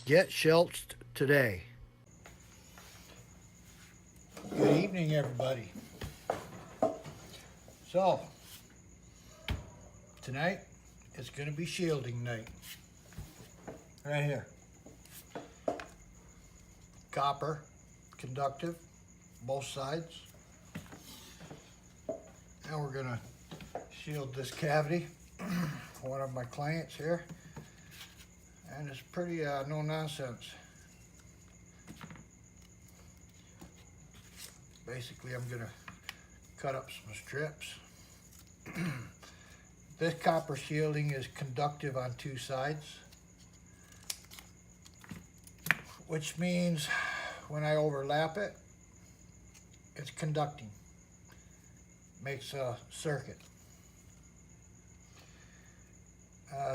Get shelched today. Good evening, everybody. So, tonight is going to be shielding night. Right here. Copper, conductive, both sides. And we're going to shield this cavity for one of my clients here. And it's pretty no nonsense. Basically, I'm going to cut up some strips. This copper shielding is conductive on two sides, which means when I overlap it, it's conducting. Makes a circuit.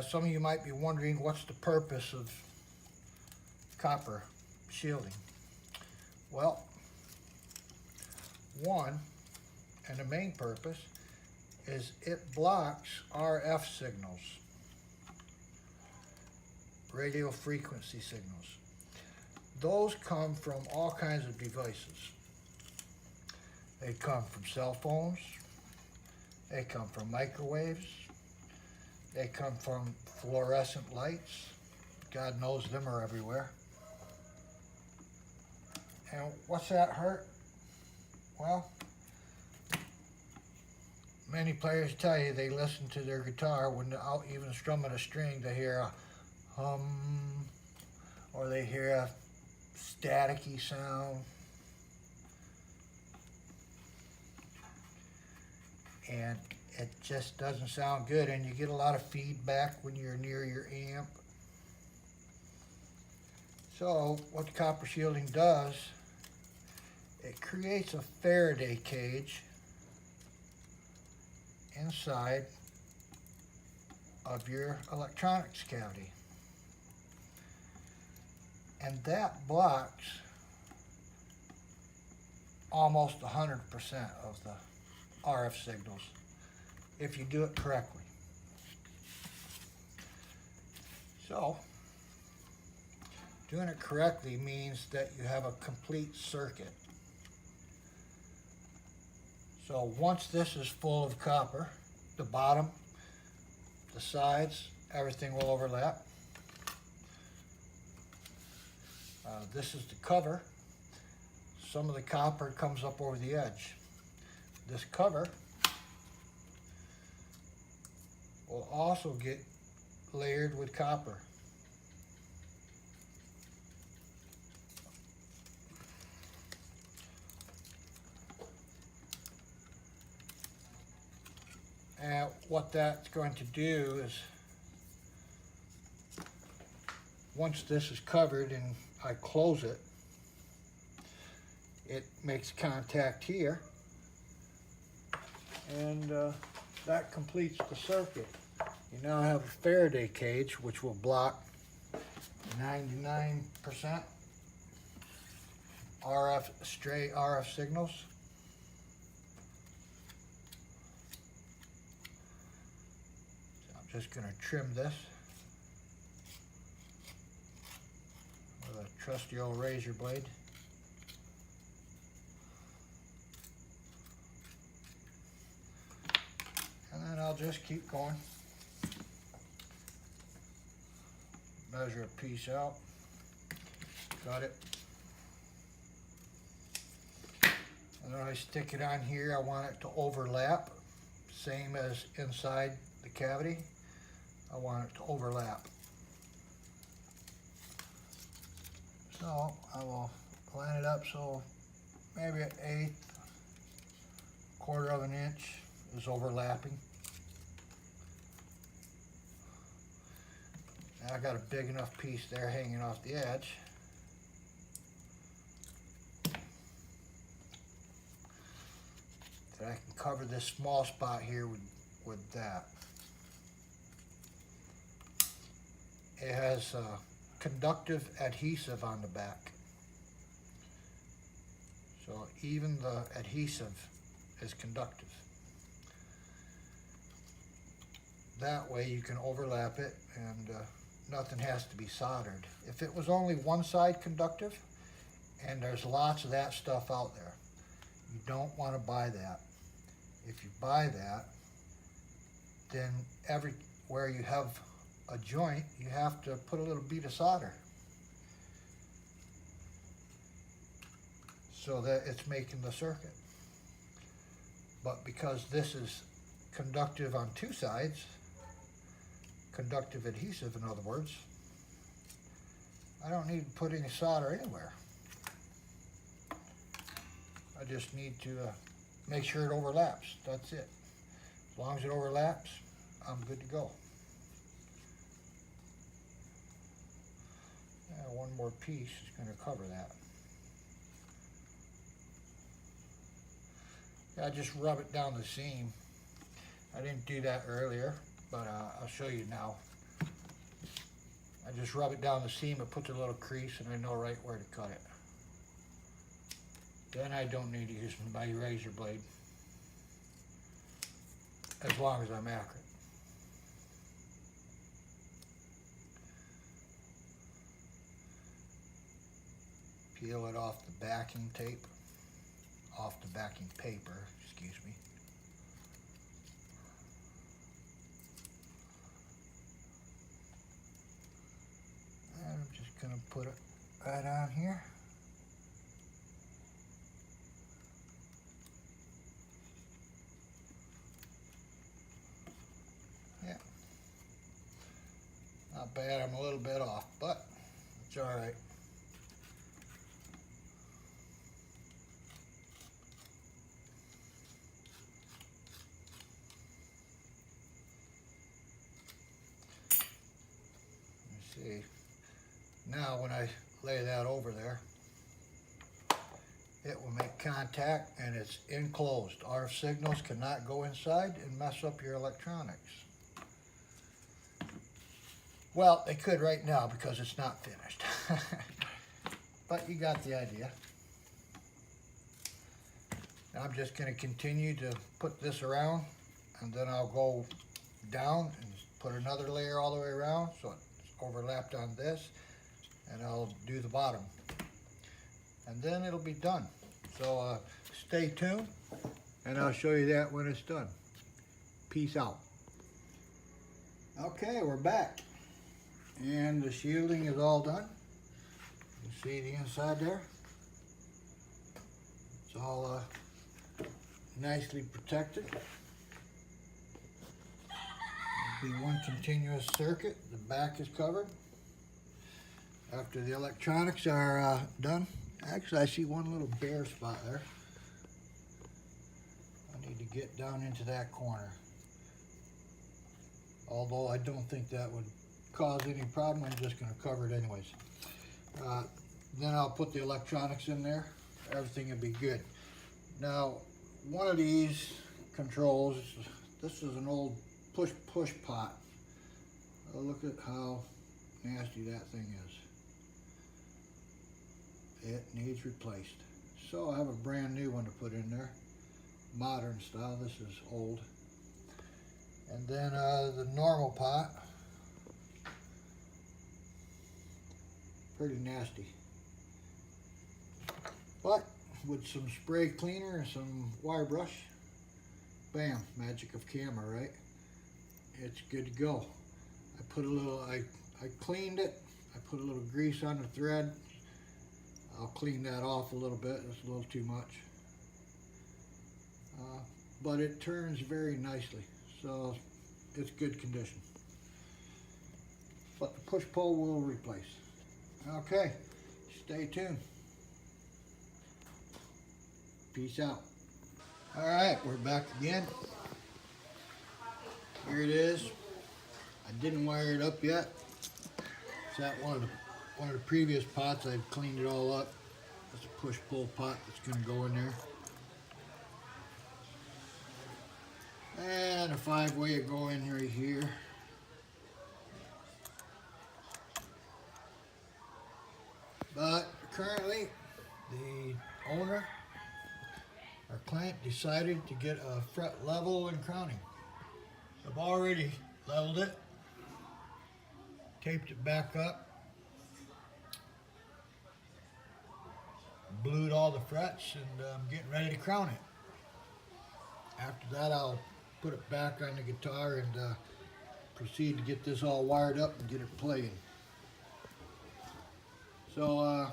Some of you might be wondering what's the purpose of copper shielding. Well, one, and the main purpose, is it blocks RF signals, radio frequency signals. Those come from all kinds of devices. They come from cell phones, they come from microwaves, they come from fluorescent lights. God knows them are everywhere. And what's that hurt? Well, many players tell you they listen to their guitar when they're out even strumming a string, they hear a hum, or they hear a staticky sound. And it just doesn't sound good, and you get a lot of feedback when you're near your amp. So what the copper shielding does, it creates a Faraday cage inside of your electronics cavity. And that blocks almost 100% of the RF signals if you do it correctly. So, doing it correctly means that you have a complete circuit. So once this is full of copper, the bottom, the sides, everything will overlap. This is the cover. Some of the copper comes up over the edge. This cover will also get layered with copper. And what that's going to do is, once this is covered and I close it, it makes contact here, and that completes the circuit. You now have a Faraday cage which will block 99% stray RF signals. Just going to trim this with a trusty old razor blade. And then I'll just keep going. Measure a piece out. Got it. And then I stick it on here. I want it to overlap, same as inside the cavity. I want it to overlap. So I will line it up so maybe an eighth, quarter of an inch is overlapping. Now I got a big enough piece there hanging off the edge. That I can cover this small spot here with that. It has conductive adhesive on the back. So even the adhesive is conductive. That way you can overlap it and nothing has to be soldered. If it was only one side conductive, and there's lots of that stuff out there, you don't want to buy that. If you buy that, then everywhere you have a joint, you have to put a little bead of solder so that it's making the circuit. But because this is conductive on two sides, conductive adhesive in other words, I don't need to put any solder anywhere. I just need to make sure it overlaps. That's it. As long as it overlaps, I'm good to go. Yeah, one more piece is going to cover that. Yeah, I just rub it down the seam. I didn't do that earlier, but I'll show you now. I just rub it down the seam, it puts a little crease, and I know right where to cut it. Then I don't need to use my razor blade, as long as I'm accurate. Peel it off the backing tape, off the backing paper, excuse me. And I'm just going to put it right on here. Yeah. Not bad, I'm a little bit off, but it's all right. See, now when I lay that over there, it will make contact and it's enclosed. Our signals cannot go inside and mess up your electronics. Well, they could right now because it's not finished. But you got the idea. Now I'm just going to continue to put this around, and then I'll go down and put another layer all the way around so it's overlapped on this, and I'll do the bottom. And then it'll be done. So stay tuned, and I'll show you that when it's done. Peace out. Okay, we're back. And the shielding is all done. You see the inside there? It's all nicely protected. It'll be one continuous circuit. The back is covered. After the electronics are done, actually I see one little bare spot there. I need to get down into that corner. Although I don't think that would cause any problem, I'm just going to cover it anyways. Then I'll put the electronics in there. Everything will be good. Now, one of these controls, this is an old push pot. Look at how nasty that thing is. It needs replaced. So I have a brand new one to put in there. Modern style, this is old. And then the normal pot. Pretty nasty. But with some spray cleaner and some wire brush, bam, magic of camera, right? It's good to go. I put a little, I cleaned it. I put a little grease on the thread. I'll clean that off a little bit. It's a little too much. But it turns very nicely. So it's good condition. But the push pull will replace. Okay, stay tuned. Peace out. All right, we're back again. Here it is. I didn't wire it up yet. It's at one of the previous pots. I've cleaned it all up. That's a push pull pot that's going to go in there. And a 5-way will go in right here. But currently, the owner, our client, decided to get a fret level and crowning. I've already leveled it. taped it back up, blued all the frets, and I'm getting ready to crown it. After that, I'll put it back on the guitar and proceed to get this all wired up and get it playing. So I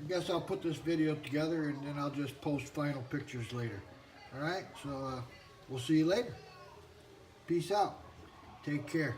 guess I'll put this video together and then I'll just post final pictures later. Alright, so we'll see you later. Peace out. Take care.